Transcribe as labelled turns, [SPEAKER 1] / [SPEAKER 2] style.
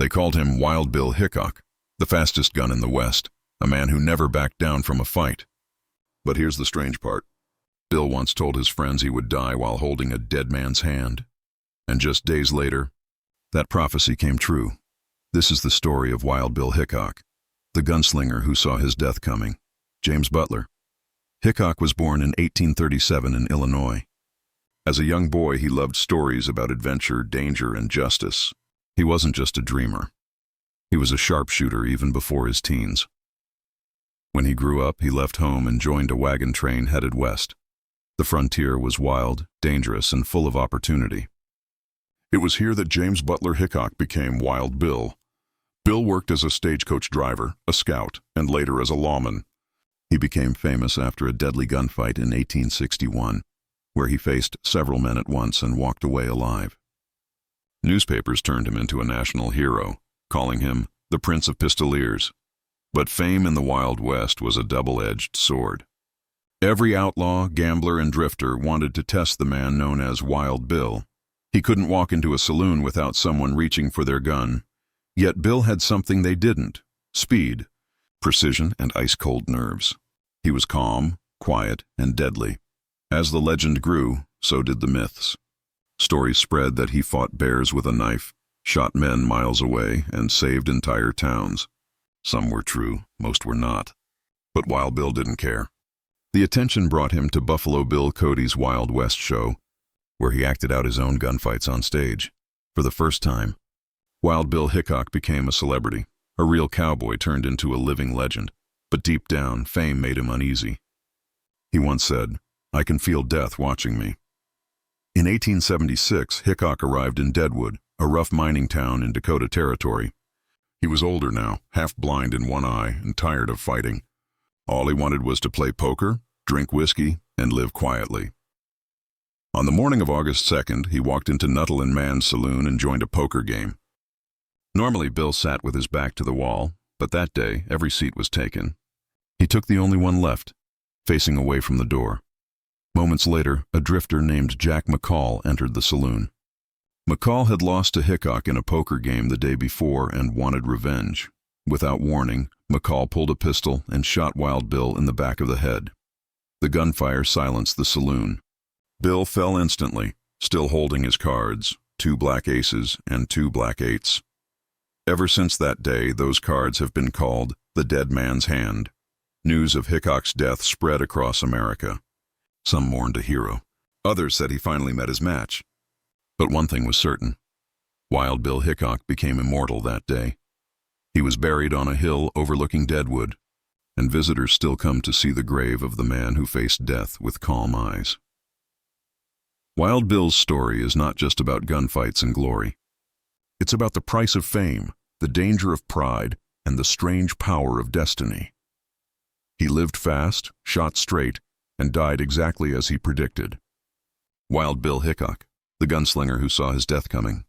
[SPEAKER 1] They called him Wild Bill Hickok, the fastest gun in the West, a man who never backed down from a fight. But here's the strange part. Bill once told his friends he would die while holding a dead man's hand. And just days later, that prophecy came true. This is the story of Wild Bill Hickok, the gunslinger who saw his death coming. James Butler. Hickok was born in 1837 in Illinois. As a young boy, he loved stories about adventure, danger, and justice. He wasn't just a dreamer. He was a sharpshooter even before his teens. When he grew up, he left home and joined a wagon train headed west. The frontier was wild, dangerous, and full of opportunity. It was here that James Butler Hickok became Wild Bill. Bill worked as a stagecoach driver, a scout, and later as a lawman. He became famous after a deadly gunfight in 1861, where he faced several men at once and walked away alive. Newspapers turned him into a national hero, calling him the Prince of Pistoliers. But fame in the Wild West was a double-edged sword. Every outlaw, gambler, and drifter wanted to test the man known as Wild Bill. He couldn't walk into a saloon without someone reaching for their gun. Yet Bill had something they didn't: speed, precision, and ice-cold nerves. He was calm, quiet, and deadly. As the legend grew, so did the myths. Stories spread that he fought bears with a knife, shot men miles away, and saved entire towns. Some were true, most were not. But Wild Bill didn't care. The attention brought him to Buffalo Bill Cody's Wild West show, where he acted out his own gunfights on stage. For the first time, Wild Bill Hickok became a celebrity. A real cowboy turned into a living legend. But deep down, fame made him uneasy. He once said, "I can feel death watching me." In 1876, Hickok arrived in Deadwood, a rough mining town in Dakota Territory. He was older now, half blind in one eye, and tired of fighting. All he wanted was to play poker, drink whiskey, and live quietly. On the morning of August 2nd, he walked into Nuttall and Mann's saloon and joined a poker game. Normally, Bill sat with his back to the wall, but that day, every seat was taken. He took the only one left, facing away from the door. Moments later, a drifter named Jack McCall entered the saloon. McCall had lost to Hickok in a poker game the day before and wanted revenge. Without warning, McCall pulled a pistol and shot Wild Bill in the back of the head. The gunfire silenced the saloon. Bill fell instantly, still holding his cards, 2 black aces and 2 black eights. Ever since that day, those cards have been called the dead man's hand. News of Hickok's death spread across America. Some mourned a hero. Others said he finally met his match. But one thing was certain. Wild Bill Hickok became immortal that day. He was buried on a hill overlooking Deadwood, and visitors still come to see the grave of the man who faced death with calm eyes. Wild Bill's story is not just about gunfights and glory. It's about the price of fame, the danger of pride, and the strange power of destiny. He lived fast, shot straight, and died exactly as he predicted. Wild Bill Hickok, the gunslinger who saw his death coming.